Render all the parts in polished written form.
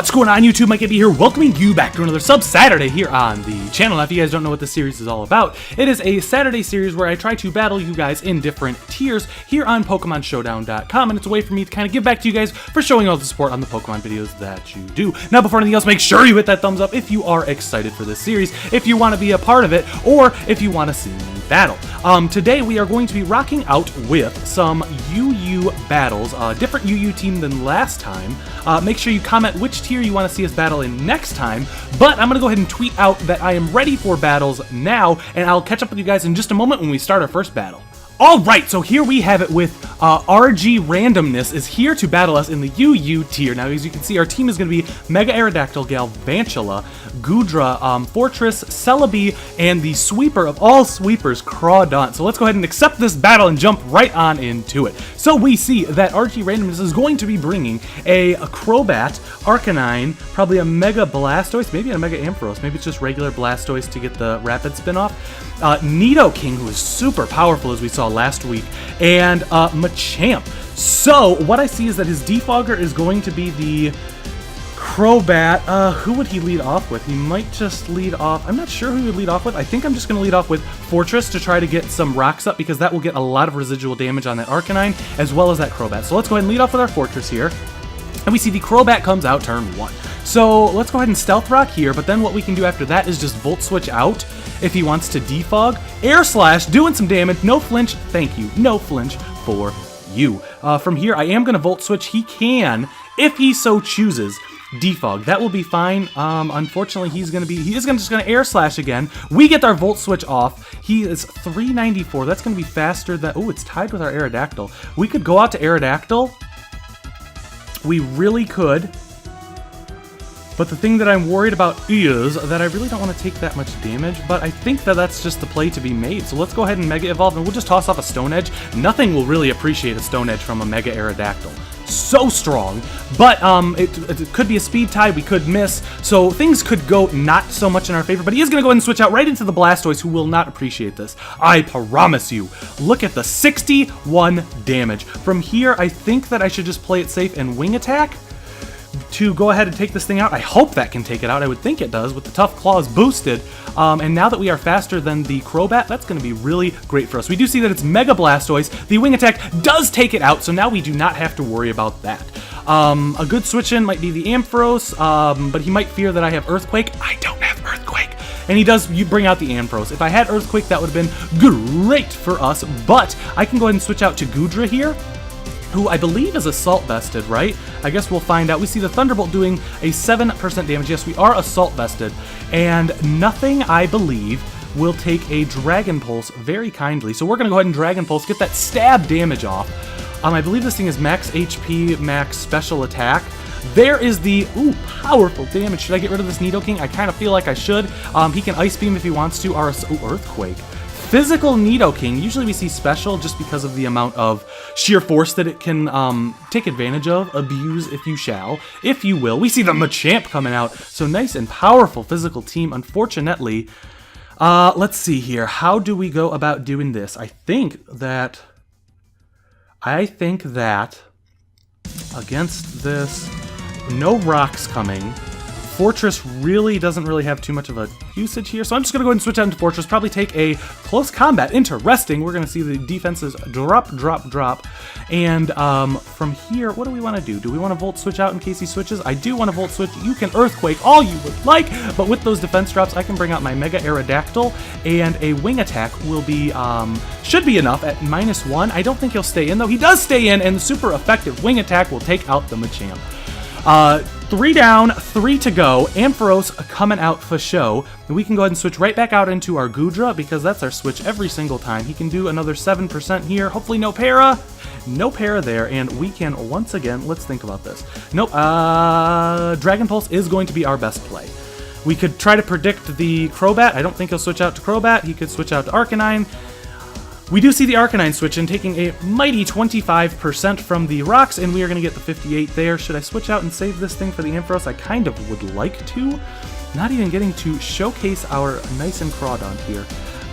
What's going on, YouTube? Mikeyfb here, welcoming you back to another Sub Saturday here on the channel. Now, if you guys don't know what this series is all about, it is a Saturday series where I try to battle you guys in different tiers here on PokemonShowdown.com, and it's a way for me to kind of give back to you guys for showing all the support on the Pokemon videos that you do. Now, before anything else, make sure you hit that thumbs up if you are excited for this series, if you want to be a part of it, or if you want to see me battle. Today, we are going to be rocking out with some UU battles, a different UU team than last time. Make sure you comment which tier you want to see us battle in next time, but I'm going to go ahead and tweet out that I am ready for battles now, and I'll catch up with you guys in just a moment when we start our first battle. Alright, so here we have it with RG Randomness is here to battle us in the UU tier. Now, as you can see, our team is going to be Mega Aerodactyl, Galvantula, Goodra, Fortress, Celebi, and the sweeper of all sweepers, Crawdaunt. So let's go ahead and accept this battle and jump right on into it. So we see that RG Randomness is going to be bringing a Crobat, Arcanine, probably a Mega Blastoise, maybe a Mega Ampharos, maybe it's just regular Blastoise to get the Rapid spin-off. Nidoking, who is super powerful as we saw last week, and Machamp. So what I see is that his Defogger is going to be the Crobat. Who would he lead off with? He might just lead off, I'm not sure who he would lead off with. I think I'm just going to lead off with Fortress to try to get some rocks up, because that will get a lot of residual damage on that Arcanine as well as that Crobat. So let's go ahead and lead off with our Fortress here. And we see the Crobat comes out turn 1. So let's go ahead and Stealth Rock here, but then what we can do after that is just Volt Switch out if he wants to defog. Air Slash, doing some damage, no flinch, thank you, no flinch for you. From here, I am going to Volt Switch. He can, if he so chooses, defog. That will be fine. Unfortunately, he is just going to Air Slash again. We get our Volt Switch off. He is 394. That's going to be faster than, oh, it's tied with our Aerodactyl. We could go out to Aerodactyl. We really could. But the thing that I'm worried about is that I really don't want to take that much damage, but I think that that's just the play to be made. So let's go ahead and Mega Evolve, and we'll just toss off a Stone Edge. Nothing will really appreciate a Stone Edge from a Mega Aerodactyl. So strong, but it could be a speed tie, we could miss, so things could go not so much in our favor, but he is going to go ahead and switch out right into the Blastoise, who will not appreciate this. I promise you. Look at the 61 damage. From here, I think that I should just play it safe and Wing Attack to go ahead and take this thing out. I hope that can take it out. I would think it does with the Tough Claws boosted. And now that we are faster than the Crobat, that's going to be really great for us. We do see that it's Mega Blastoise. The Wing Attack does take it out, so now we do not have to worry about that. A good switch-in might be the Ampharos, but he might fear that I have Earthquake. I don't have Earthquake. And he does bring out the Ampharos. If I had Earthquake, that would have been great for us, but I can go ahead and switch out to Goodra here, who I believe is Assault Vested, right? I guess we'll find out. We see the Thunderbolt doing a 7% damage. Yes, we are Assault Vested, and nothing, I believe, will take a Dragon Pulse very kindly. So we're going to go ahead and Dragon Pulse, get that stab damage off. I believe this thing is max HP, max special attack. There is the, ooh, powerful damage. Should I get rid of this Nidoking? I kind of feel like I should. He can Ice Beam if he wants to, or Earthquake. Physical Nidoking, usually we see special just because of the amount of sheer force that it can take advantage of, abuse if you shall, if you will. We see the Machamp coming out, so nice and powerful physical team. Unfortunately, let's see here. How do we go about doing this? I think that against this, no rocks coming. Fortress really doesn't have too much of a usage here, so I'm just going to go ahead and switch out into Fortress, probably take a close combat. Interesting. We're going to see the defenses drop, and from here, what do we want to do? Do we want to Volt Switch out in case he switches? I do want to Volt Switch. You can Earthquake all you would like, but with those defense drops, I can bring out my Mega Aerodactyl, and a Wing Attack will be, should be enough at -1. I don't think he'll stay in, though. He does stay in, and the super effective Wing Attack will take out the Machamp. 3 down, 3 to go. Ampharos coming out for show. And we can go ahead and switch right back out into our Goodra, because that's our switch every single time. He can do another 7% here. Hopefully no para. No para there, and we can once again, let's think about this. Nope, Dragon Pulse is going to be our best play. We could try to predict the Crobat. I don't think he'll switch out to Crobat. He could switch out to Arcanine. We do see the Arcanine switch in, taking a mighty 25% from the rocks, and we are going to get the 58 there. Should I switch out and save this thing for the Ampharos? I kind of would like to. Not even getting to showcase our nice and Crawdaunt here.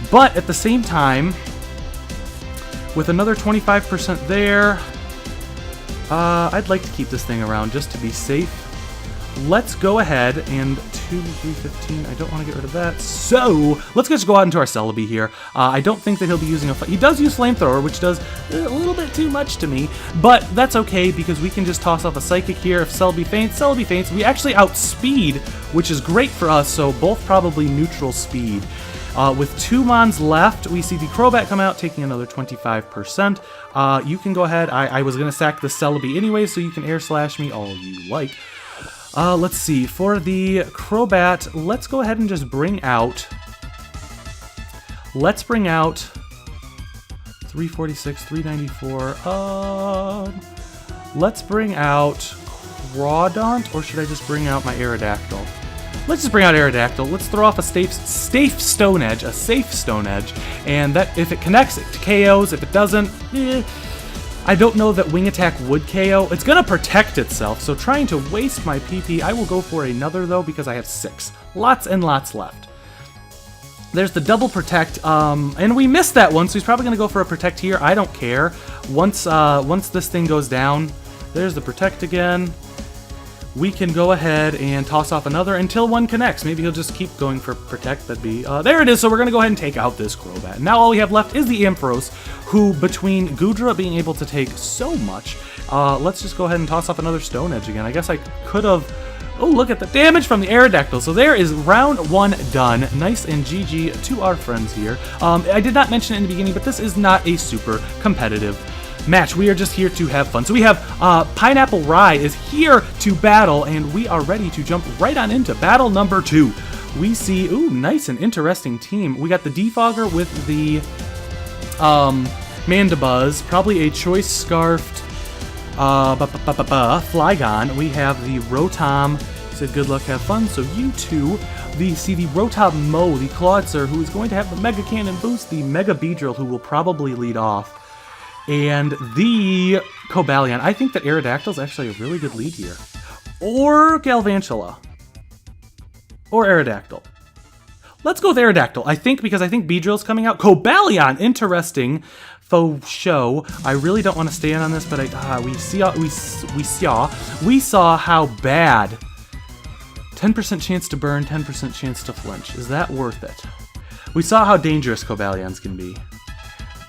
But at the same time, with another 25% there, I'd like to keep this thing around just to be safe. let's go ahead and 2, 3, 15. I don't want to get rid of that. So let's just go out into our Celebi here. I don't think that he'll be using he does use Flamethrower, which does a little bit too much to me, but that's okay because we can just toss off a Psychic here. If Celebi faints. We actually outspeed, which is great for us, so both probably neutral speed. With 2 Mons left, we see the Crobat come out, taking another 25%. You can go ahead. I was going to sack the Celebi anyway, so you can Air Slash me all you like. Let's see. For the Crobat, let's go ahead and just bring out... Let's bring out 346, 394. Let's bring out Crawdaunt, or should I just bring out my Aerodactyl? Let's just bring out Aerodactyl. Let's throw off a safe Stone Edge, and that if it connects, it KOs. If it doesn't, I don't know that Wing Attack would KO. It's gonna protect itself, so trying to waste my PP, I will go for another though because I have 6. Lots and lots left. There's the double protect, and we missed that one, so he's probably gonna go for a protect here. I don't care. Once this thing goes down, there's the protect again. We can go ahead and toss off another until one connects. Maybe he'll just keep going for protect. That'd be there it is. So we're gonna go ahead and take out this Crobat. Now all we have left is the Ampharos, who between Goodra being able to take so much, let's just go ahead and toss off another Stone Edge again. I guess I could have. Oh, look at the damage from the Aerodactyl. So there is round 1 done. Nice and GG to our friends here. I did not mention it in the beginning, but this is not a super competitive match. We are just here to have fun. So we have Pineapple Rye is here to battle, and we are ready to jump right on into battle number 2. We see, ooh, nice and interesting team. We got the Defogger with the Mandibuzz, probably a Choice Scarfed Flygon. We have the Rotom. He said good luck, have fun. So you two, the Rotom Mo, the Clawitzer, who is going to have the Mega Cannon boost, the Mega Beedrill, who will probably lead off, and the Cobalion. I think that Aerodactyl is actually a really good lead here. Or Galvantula. Or Aerodactyl. Let's go with Aerodactyl, I think, because I think Beedrill's coming out. Cobalion, interesting faux show. I really don't want to stand on this, but we saw how bad. 10% chance to burn, 10% chance to flinch. Is that worth it? We saw how dangerous Cobalions can be.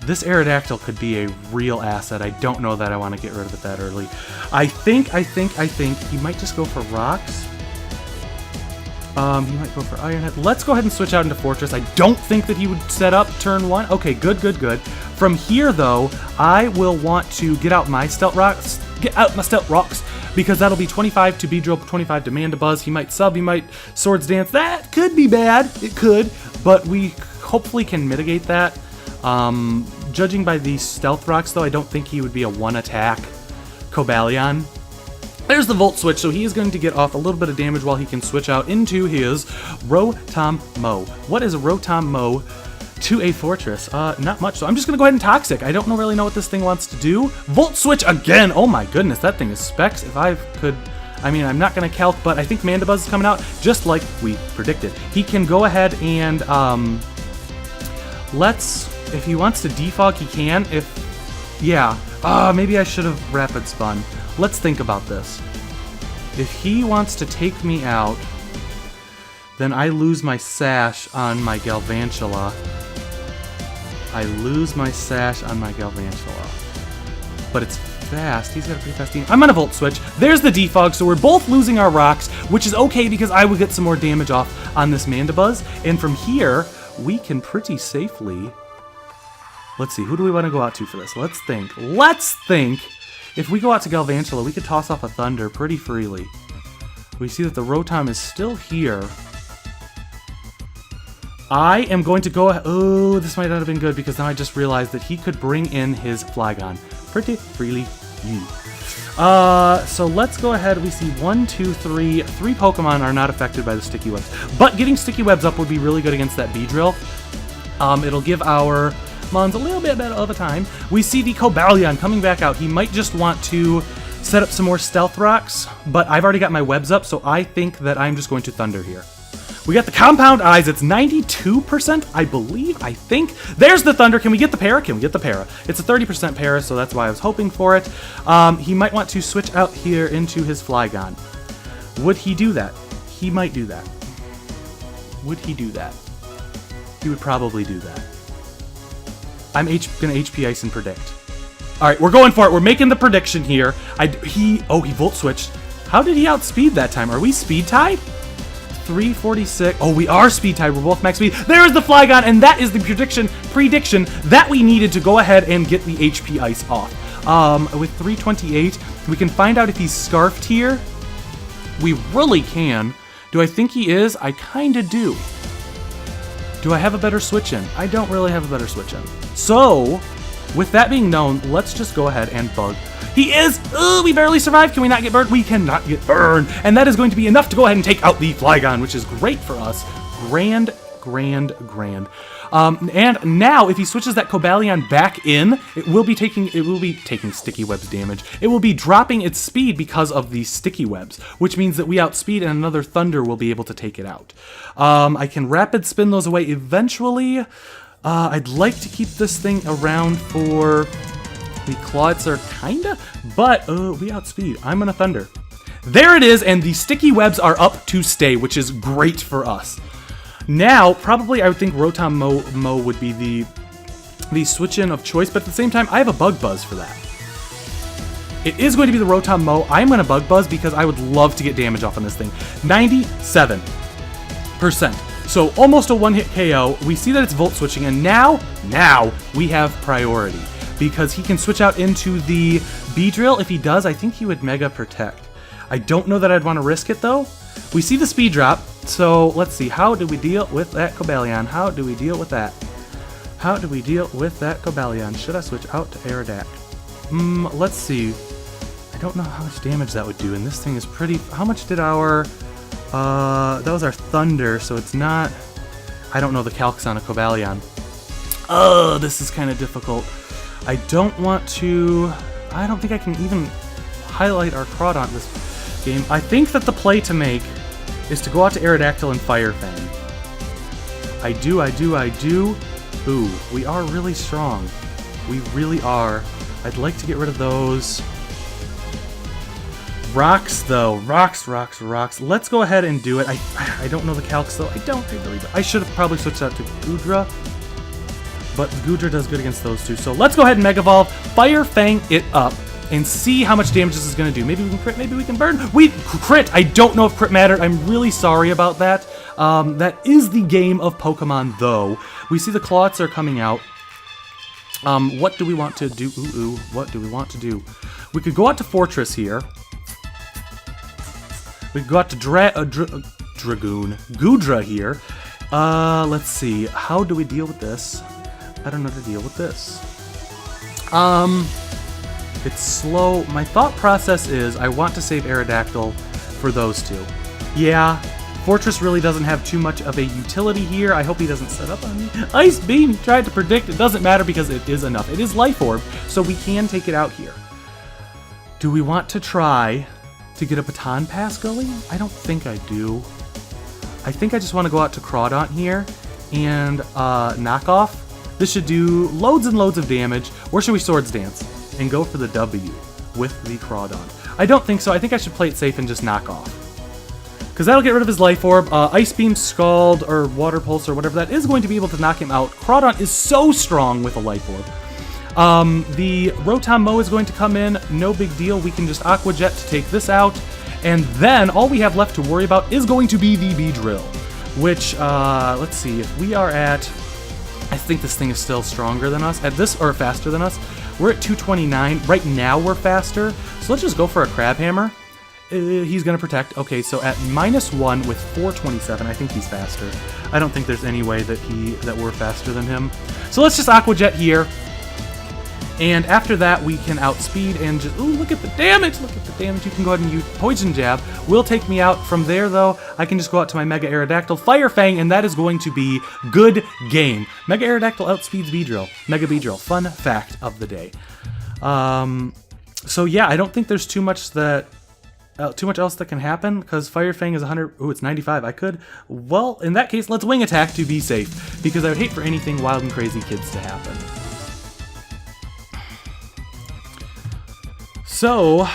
This Aerodactyl could be a real asset. I don't know that I want to get rid of it that early. I think he might just go for rocks. He might go for Iron Head. Let's go ahead and switch out into Fortress. I don't think that he would set up turn 1. Okay, good. From here, though, I will want to get out my Stealth Rocks. Because that'll be 25 to Beedrill, 25 to Mandibuzz. He might sub, he might Swords Dance. That could be bad. It could, but we hopefully can mitigate that. Judging by these Stealth Rocks, though, I don't think he would be a one-attack Cobalion. There's the Volt Switch, so he is going to get off a little bit of damage while he can switch out into his Rotom Mo. What is a Rotom Mo to a Fortress? Not much, so I'm just going to go ahead and Toxic. I don't really know what this thing wants to do. Volt Switch again! Oh my goodness, that thing is specs. If I could... I mean, I'm not going to calc, but I think Mandibuzz is coming out just like we predicted. He can go ahead and... If he wants to defog, he can. Maybe I should have Rapid Spun. Let's think about this. If he wants to take me out, then I lose my Sash on my Galvantula. But it's fast. He's got a pretty fast team. I'm on a Volt Switch. There's the defog, so we're both losing our rocks, which is okay because I will get some more damage off on this Mandibuzz. And from here, we can pretty safely... Let's see, who do we want to go out to for this? Let's think. If we go out to Galvantula, we could toss off a Thunder pretty freely. We see that the Rotom is still here. I am going to go... Oh, this might not have been good because now I just realized that he could bring in his Flygon pretty freely. So let's go ahead. We see 1, 2, 3. 3 Pokemon are not affected by the Sticky Webs. But getting Sticky Webs up would be really good against that Beedrill. It'll give our Mons a little bit better of a time. We see the Cobalion coming back out. He might just want to set up some more Stealth Rocks, but I've already got my webs up, so I think that I'm just going to Thunder here. We got the Compound Eyes. It's 92%, I think. There's the Thunder. Can we get the Para? It's a 30% Para, so that's why I was hoping for it. He might want to switch out here into his Flygon. Would he do that? He might do that. Would he do that? He would probably do that. I'm gonna HP Ice and predict. All right, we're going for it. We're making the prediction here. He Volt switched. How did he outspeed that time? Are we speed tied? 346. Oh, we are speed tied. We're both max speed. There is the Flygon, and that is the prediction that we needed to go ahead and get the HP Ice off. With 328, we can find out if he's scarfed here. We really can. Do I think he is? I kinda do. Do I have a better switch in? I don't really have a better switch in. So, with that being known, let's just go ahead and bug. He is! We barely survived. Can we not get burned? We cannot get burned. And that is going to be enough to go ahead and take out the Flygon, which is great for us. Grand. And now, if he switches that Cobalion back in, it will be taking Sticky Webs damage. It will be dropping its speed because of the Sticky Webs, which means that we outspeed and another Thunder will be able to take it out. I can Rapid Spin those away eventually. I'd like to keep this thing around for the Clawitzer, kinda, but we outspeed. I'm gonna Thunder. There it is, and the Sticky Webs are up to stay, which is great for us. Now, probably I would think Rotom Mow would be the switch-in of choice, but at the same time, I have a Bug Buzz for that. It is going to be the Rotom Mow. I'm going to Bug Buzz because I would love to get damage off on this thing. 97%. So almost a one-hit KO. We see that it's Volt switching, and now we have priority because he can switch out into the Beedrill. If he does, I think he would Mega Protect. I don't know that I'd want to risk it, though. We see the speed drop, so let's see. How do we deal with that Cobalion? How do we deal with that? How do we deal with that Cobalion? Should I switch out to Aerodactyl? Let's see. I don't know how much damage that would do, and this thing is pretty... How much did our... that was our Thunder, so it's not... I don't know the calcs on a Cobalion. This is kind of difficult. I don't want to... I don't think I can even highlight our Crawdont this game. I think that the play to make is to go out to Aerodactyl and Fire Fang. I do. Ooh, we are really strong. We really are. I'd like to get rid of those. Rocks, though. Rocks. Let's go ahead and do it. I don't know the calcs, though. I really don't. I should have probably switched out to Goodra. But Goodra does good against those two. So let's go ahead and Mega Evolve, Fire Fang it up, and see how much damage this is going to do. Maybe we can crit, maybe we can burn. We crit! I don't know if crit mattered. I'm really sorry about that. That is the game of Pokemon, though. We see the Clawitzer coming out. What do we want to do? What do we want to do? We could go out to Fortress here. We could go out to Dragoon. Goodra here. Let's see. How do we deal with this? I don't know how to deal with this. It's slow. My thought process is I want to save Aerodactyl for those two. Yeah, Fortress really doesn't have too much of a utility here. I hope he doesn't set up on me. Ice Beam, tried to predict. It doesn't matter because it is enough. It is Life Orb, so we can take it out here. Do we want to try to get a Baton Pass going? I don't think I do. I think I just want to go out to Crawdont here and knock off. This should do loads and loads of damage. Or should we Swords Dance and go for the W with the Crawdont? I don't think so. I think I should play it safe and just knock off. Because that'll get rid of his Life Orb. Ice Beam, Scald, or Water Pulse, or whatever that is going to be able to knock him out. Crawdont is so strong with a Life Orb. The Rotom Mow is going to come in. No big deal. We can just Aqua Jet to take this out. And then all we have left to worry about is going to be the Beedrill. Which, let's see, if we are at... I think this thing is still stronger than us. At this, or faster than us. We're at 229. Right now we're faster. So let's just go for a Crab Hammer. He's going to protect. Okay, so at -1 with 427, I think he's faster. I don't think there's any way that we're faster than him. So let's just Aqua Jet here. And after that, we can outspeed and just... Ooh, look at the damage! Look at the damage. You can go ahead and use Poison Jab. Will take me out. From there, though, I can just go out to my Mega Aerodactyl, Fire Fang, and that is going to be good game. Mega Aerodactyl outspeeds Beedrill. Mega Beedrill. Fun fact of the day. So, yeah, I don't think there's too much else that can happen, because Fire Fang is 100... Ooh, it's 95. I could... Well, in that case, let's Wing Attack to be safe, because I would hate for anything Wild and Crazy Kids to happen. So,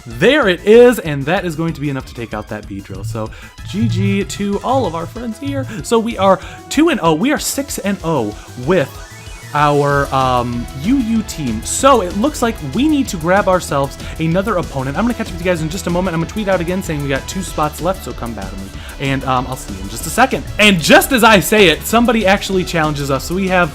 There it is, and that is going to be enough to take out that Beedrill. So GG to all of our friends here. So we are 2-0. We are 6-0 with our UU team. So it looks like we need to grab ourselves another opponent. I'm going to catch up with you guys in just a moment. I'm going to tweet out again saying we got 2 spots left, so come battle me. And I'll see you in just a second. And just as I say it, somebody actually challenges us. So we have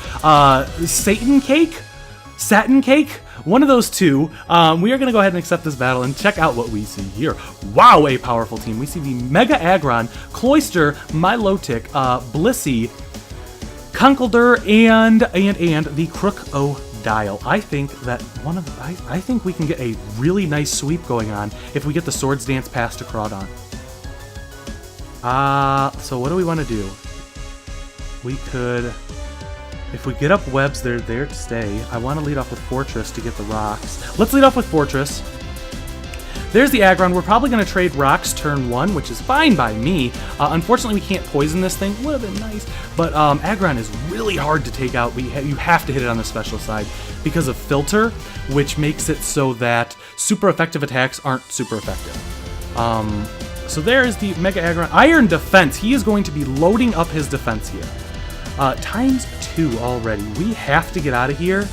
Satin Cake? One of those two. We are going to go ahead and accept this battle and check out what we see here. Wow, a powerful team. We see the Mega Aggron, Cloyster, Milotic, Blissey, Conkeldurr, and the Crocodile. I think that I think we can get a really nice sweep going on if we get the Swords Dance pass to Crawdon. So what do we want to do? We could, if we get up webs, they're there to stay. I want to lead off with Fortress to get the rocks. Let's lead off with Fortress. There's the Aggron. We're probably going to trade rocks turn 1, which is fine by me. Unfortunately, we can't poison this thing. Would have been nice. But Aggron is really hard to take out. You have to hit it on the special side because of Filter, which makes it so that super effective attacks aren't super effective. So there is the Mega Aggron. Iron Defense. He is going to be loading up his defense here. Times 2 already. We have to get out of here.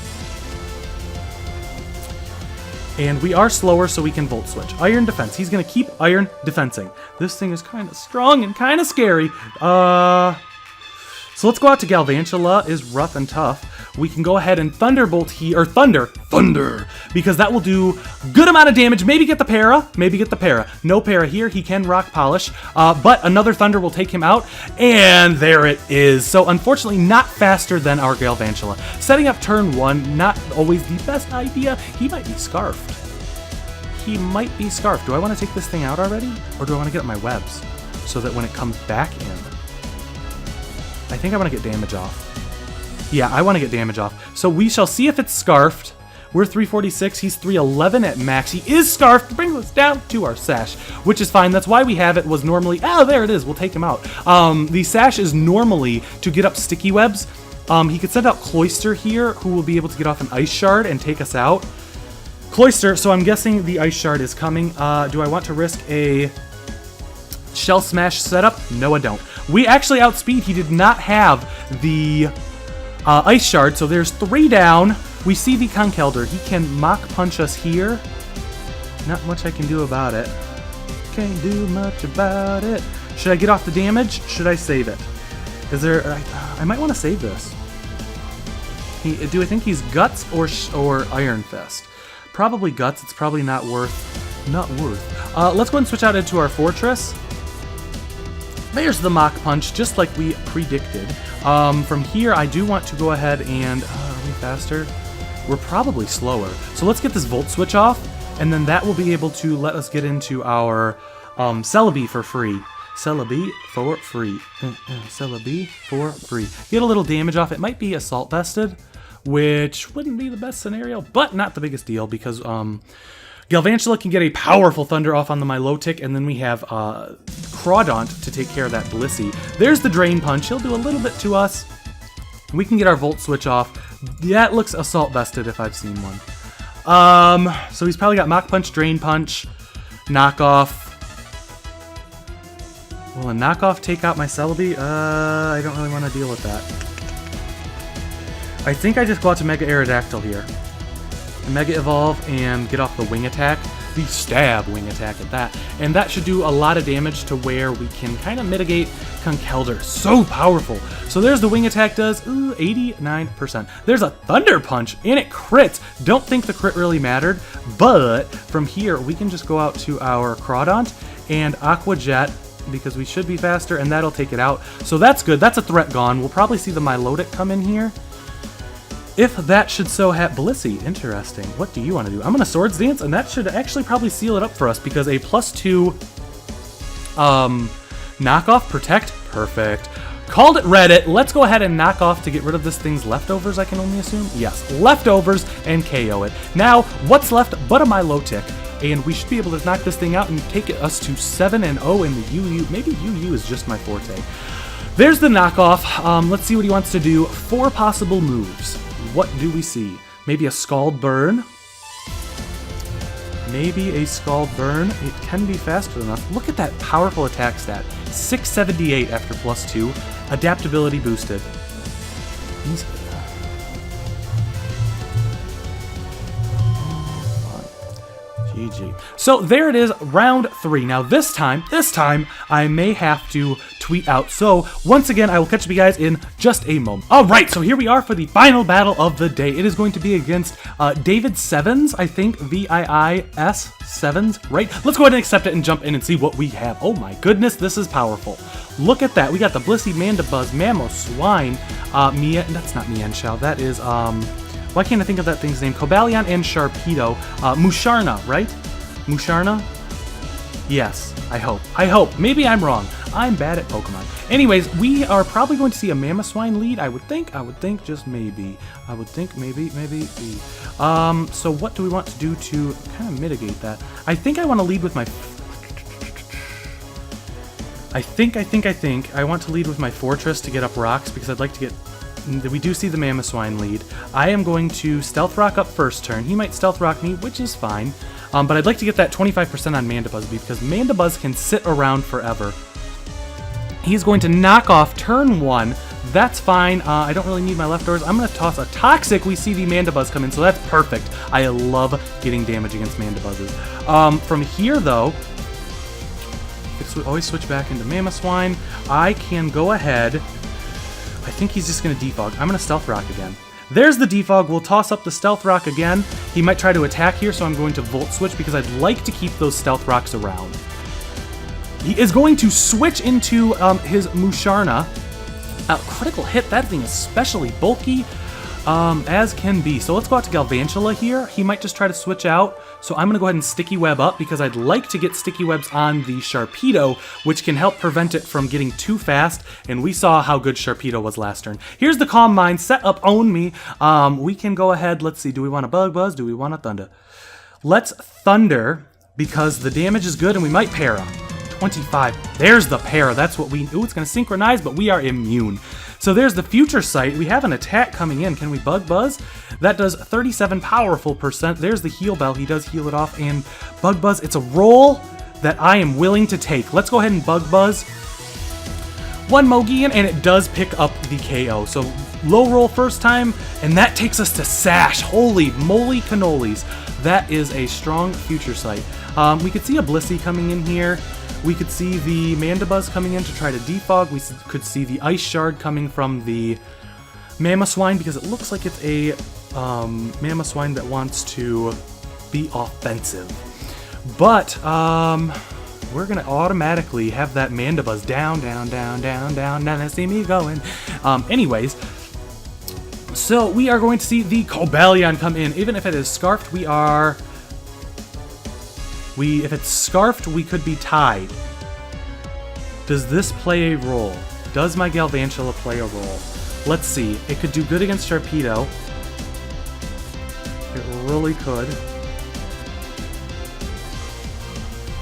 And we are slower, so we can Volt Switch. Iron Defense. He's going to keep Iron Defensing. This thing is kind of strong and kind of scary. So let's go out to Galvantula. Is rough and tough. We can go ahead and Thunderbolt here, or Thunder, because that will do good amount of damage. Maybe get the para, No para here. He can Rock Polish, but another Thunder will take him out, and there it is. So unfortunately, not faster than our Galvantula. Setting up turn 1, not always the best idea. He might be Scarfed. Do I want to take this thing out already, or do I want to get up my webs so that when it comes back in, I think I want to get damage off. Yeah, I want to get damage off. So we shall see if it's Scarfed. We're 346. He's 311 at max. He is Scarfed. Brings us down to our Sash, which is fine. That's why we have it. Was normally... Oh, there it is. We'll take him out. The Sash is normally to get up sticky webs. He could send out Cloyster here, who will be able to get off an Ice Shard and take us out. Cloyster, so I'm guessing the Ice Shard is coming. Do I want to risk a Shell Smash setup? No, I don't. We actually outspeed. He did not have the... Ice Shard, so there's 3 down. We see the Conkeldurr. He can Mach Punch us here. Not much I can do about it. Can't do much about it. Should I get off the damage? Should I save it? Is there... I might want to save this. Do I think he's Guts or Iron Fist? Probably Guts. It's probably not worth. Let's go and switch out into our Fortress. There's the Mach Punch, just like we predicted. From here, I do want to go ahead and... are we faster? We're probably slower. So let's get this Volt Switch off, and then that will be able to let us get into our Celebi for free. Celebi for free. Celebi for free. Get a little damage off. It might be Assault Vested, which wouldn't be the best scenario, but not the biggest deal, because... Galvantula can get a powerful Thunder off on the Milotic, and then we have Crawdaunt to take care of that Blissey. There's the Drain Punch. He'll do a little bit to us. We can get our Volt Switch off. That looks Assault Vested if I've seen one. So he's probably got Mach Punch, Drain Punch, Knockoff. Will a Knockoff take out my Celebi? I don't really want to deal with that. I think I just go out to Mega Aerodactyl here. Mega Evolve and get off the Wing Attack, the Stab Wing Attack at that, and that should do a lot of damage to where we can kind of mitigate Conkeldurr. So powerful. So there's the Wing Attack does 89%. There's a Thunder Punch and it crits. Don't think the crit really mattered, but from here we can just go out to our Crawdaunt and Aqua Jet because we should be faster, and that'll take it out. So that's good. That's a threat gone. We'll probably see the Milotic come in here. If that should so have Blissey, interesting. What do you want to do? I'm going to Swords Dance, and that should actually probably seal it up for us because a +2 knockoff, protect, perfect. Called it Reddit. Let's go ahead and knock off to get rid of this thing's leftovers, I can only assume. Yes, leftovers and KO it. Now, what's left but a Milotic? And we should be able to knock this thing out and take us to 7-0 in the UU. Maybe UU is just my forte. There's the knockoff. Let's see what he wants to do. 4 possible moves. What do we see? Maybe a Scald Burn. Maybe a Scald Burn. It can be faster than us. Look at that powerful attack stat. 678 after +2. Adaptability boosted. Easily. GG. So there it is, round 3. Now this time, I may have to tweet out. So once again, I will catch you guys in just a moment. All right, so here we are for the final battle of the day. It is going to be against David Sevens, I think, VIIS Sevens, right? Let's go ahead and accept it and jump in and see what we have. Oh my goodness, this is powerful. Look at that. We got the Blissey, Mandibuzz, Mamoswine, that's not Mienshao, that is, why can't I think of that thing's name? Cobalion and Sharpedo. Musharna, right? Musharna? Yes, I hope. Maybe I'm wrong. I'm bad at Pokemon. Anyways, we are probably going to see a Mamoswine lead, I would think, just maybe. I would think maybe. So what do we want to do to kind of mitigate that? I think I want to lead with my... I think I want to lead with my Fortress to get up rocks because I'd like to get... We do see the Mamoswine lead. I am going to Stealth Rock up first turn. He might Stealth Rock me, which is fine. But I'd like to get that 25% on Mandibuzz because Mandibuzz can sit around forever. He's going to knock off turn 1. That's fine. I don't really need my leftovers. I'm going to toss a Toxic. We see the Mandibuzz come in, so that's perfect. I love getting damage against Mandibuzzes. From here, though, we always switch back into Mamoswine. I can go ahead... I think he's just going to Defog. I'm going to Stealth Rock again. There's the Defog. We'll toss up the Stealth Rock again. He might try to attack here, so I'm going to Volt Switch because I'd like to keep those Stealth Rocks around. He is going to switch into his Musharna. Critical hit. That thing is especially bulky, as can be. So let's go out to Galvantula here. He might just try to switch out. So I'm going to go ahead and Sticky Web up because I'd like to get Sticky Webs on the Sharpedo, which can help prevent it from getting too fast. And we saw how good Sharpedo was last turn. Here's the Calm Mind. Set up Own Me. We can go ahead. Let's see. Do we want a Bug Buzz? Do we want a Thunder? Let's Thunder because the damage is good and we might Para. 25. There's the Para. That's what we... Ooh, it's going to synchronize, but we are immune. So there's the Future Sight. We have an attack coming in. Can we Bug Buzz? That does 37 powerful percent. There's the Heal Bell. He does heal it off. And Bug Buzz, it's a roll that I am willing to take. Let's go ahead and Bug Buzz. One Mogian, and it does pick up the KO. So low roll first time, and that takes us to Sash. Holy moly cannolis. That is a strong Future Sight. We could see a Blissey coming in here. We could see the Mandibuzz coming in to try to defog. We could see the Ice Shard coming from the Mamoswine because it looks like it's a Mamoswine that wants to be offensive. But we're going to automatically have that Mandibuzz down. Now they see me going. Anyways, so we are going to see the Cobalion come in. Even if it is Scarfed, if it's Scarfed, we could be tied. Does this play a role? Does my Galvantula play a role? Let's see. It could do good against Sharpedo. It really could.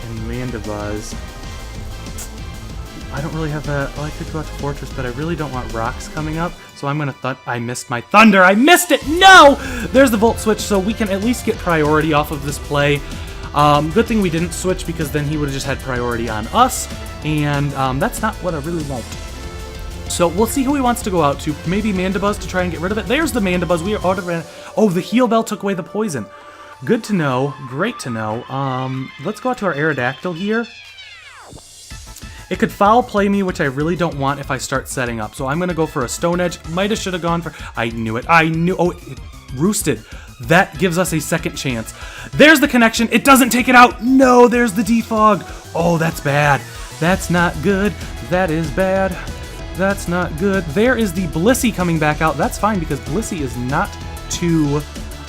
And Mandibuzz. I don't really have that. Oh, I could go out to Fortress, but I really don't want rocks coming up. So I'm going to... I missed my Thunder. I missed it! No! There's the Volt Switch, so we can at least get priority off of this play. Good thing we didn't switch because then he would have just had priority on us, and that's not what I really want. So we'll see who he wants to go out to. Maybe Mandibuzz to try and get rid of it. There's the Mandibuzz. We are auto. Oh, the Heal Bell took away the poison. Good to know. Great to know. Let's go out to our Aerodactyl here. It could foul play me, which I really don't want if I start setting up. So I'm going to go for a Stone Edge. Might have should have gone for... I knew it. I knew... Oh, it roosted. That gives us a second chance. There's the connection. It doesn't take it out. No, there's the defog. Oh, that's bad. That's not good. That is bad. That's not good. There is the Blissey coming back out. That's fine because Blissey is not too...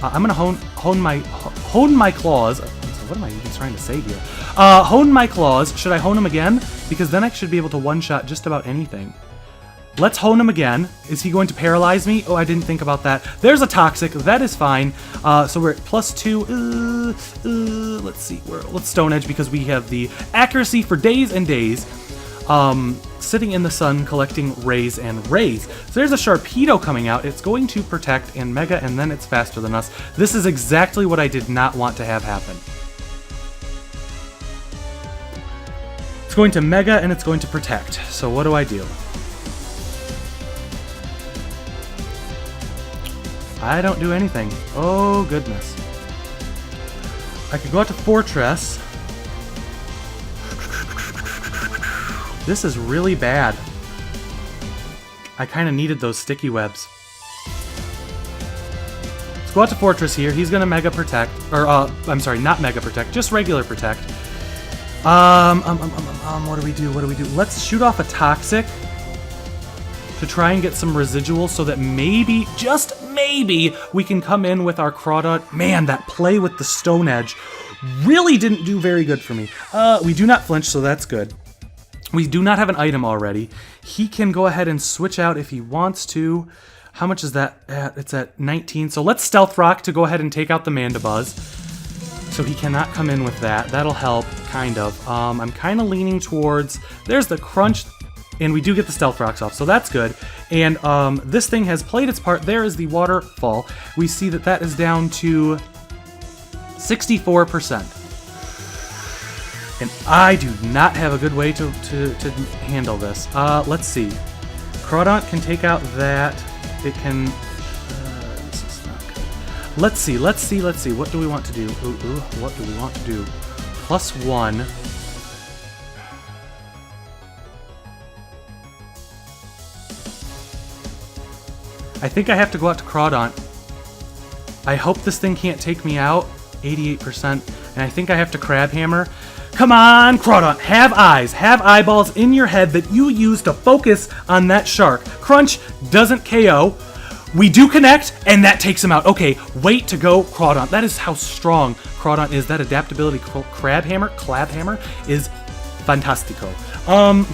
I'm going to hone my claws. What am I even trying to say here? Hone my claws. Should I hone them again? Because then I should be able to one-shot just about anything. Let's hone him again. Is he going to paralyze me? Oh, I didn't think about that. There's a Toxic. That is fine. So we're at +2. Let's see. Let's Stone Edge because we have the accuracy for days and days. Sitting in the sun, collecting rays and rays. So there's a Sharpedo coming out. It's going to protect and Mega, and then it's faster than us. This is exactly what I did not want to have happen. It's going to Mega and it's going to Protect. So what do I do? I don't do anything. Oh, goodness. I could go out to Fortress. This is really bad. I kind of needed those sticky webs. Let's go out to Fortress here. He's gonna Mega Protect. Or, I'm sorry, not Mega Protect, just regular Protect. What do we do? What do we do? Let's shoot off a Toxic to try and get some residual so that maybe, just maybe, we can come in with our Crawdaunt. Man, that play with the Stone Edge really didn't do very good for me. We do not flinch, so that's good. We do not have an item already. He can go ahead and switch out if he wants to. How much is that at? It's at 19. So let's Stealth Rock to go ahead and take out the Mandibuzz. So he cannot come in with that. That'll help, kind of. I'm kind of leaning towards... There's the Crunch... And we do get the Stealth Rocks off, so that's good. And this thing has played its part. There is the Waterfall. We see that that is down to 64%. And I do not have a good way to handle this. Let's see. Crawdaunt can take out that. It can... this is not good. Let's see. What do we want to do? What do we want to do? +1. I think I have to go out to Crawdaunt. I hope this thing can't take me out. 88%. And I think I have to Crab Hammer. Come on, Crawdaunt. Have eyes. Have eyeballs in your head that you use to focus on that shark. Crunch doesn't KO. We do connect, and that takes him out. Okay, wait to go, Crawdaunt. That is how strong Crawdaunt is. That adaptability Crab Hammer is fantastico.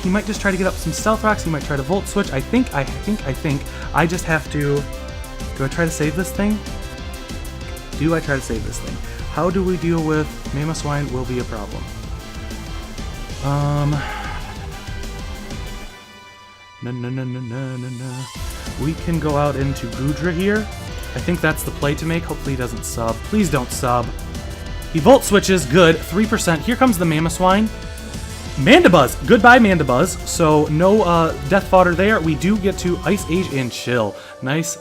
He might just try to get up some Stealth Rocks. He might try to Volt Switch. I think I just have to... Do I try to save this thing? Do I try to save this thing? How do we deal with... Mamoswine will be a problem. No. We can go out into Goodra here. I think that's the play to make. Hopefully he doesn't sub. Please don't sub. He Volt Switches. Good. 3%. Here comes the Mamoswine. Mandibuzz. Goodbye, Mandibuzz. So no Death Fodder there. We do get to Ice Age and Chill. Nice.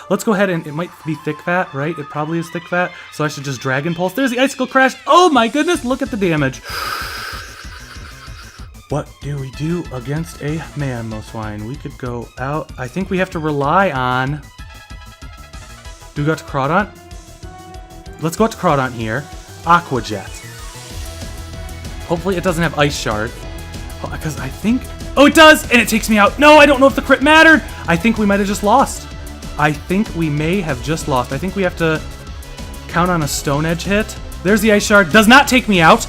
Let's go ahead and... It might be Thick Fat, right? It probably is Thick Fat. So I should just Dragon Pulse. There's the Icicle Crash. Oh my goodness. Look at the damage. What do we do against a Mamoswine? We could go out. I think we have to rely on... Do we go out to Crawdaunt? Let's go out to Crawdaunt here. Aqua Jet. Hopefully it doesn't have Ice Shard. Because I think... Oh, it does! And it takes me out. No, I don't know if the crit mattered. I think we might have just lost. I think we may have just lost. I think we have to count on a Stone Edge hit. There's the Ice Shard. Does not take me out.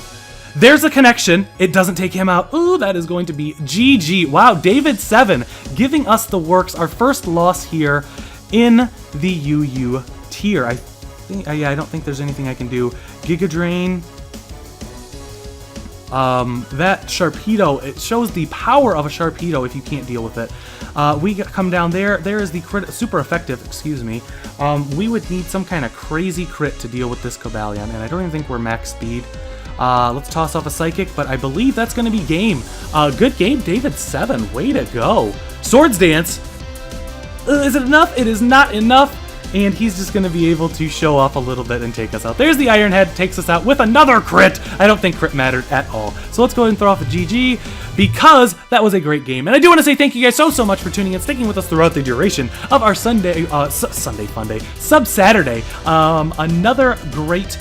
There's a connection. It doesn't take him out. Ooh, that is going to be GG. Wow, David7 giving us the works. Our first loss here in the UU tier. I think... yeah, I don't think there's anything I can do. Giga Drain... that Sharpedo, it shows the power of a Sharpedo if you can't deal with it. We come down there. There is the crit, super effective, excuse me. We would need some kind of crazy crit to deal with this Cobalion, and I don't even think we're max speed. Let's toss off a Psychic, but I believe that's going to be game. Good game, David7. Way to go. Swords Dance. Is it enough? It is not enough. And he's just going to be able to show off a little bit and take us out. There's the Iron Head, takes us out with another crit. I don't think crit mattered at all. So let's go ahead and throw off a GG because that was a great game. And I do want to say thank you guys so much for tuning in, sticking with us throughout the duration of our Sunday Fun Day, Sub Saturday. Another great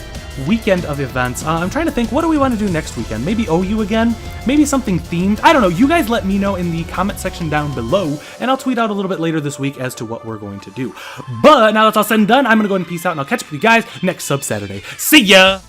weekend of events. I'm trying to think, what do we want to do next weekend? Maybe OU again? Maybe something themed? I don't know. You guys let me know in the comment section down below, and I'll tweet out a little bit later this week as to what we're going to do. But now that's all said and done, I'm going to go ahead and peace out, and I'll catch up with you guys next Sub Saturday. See ya!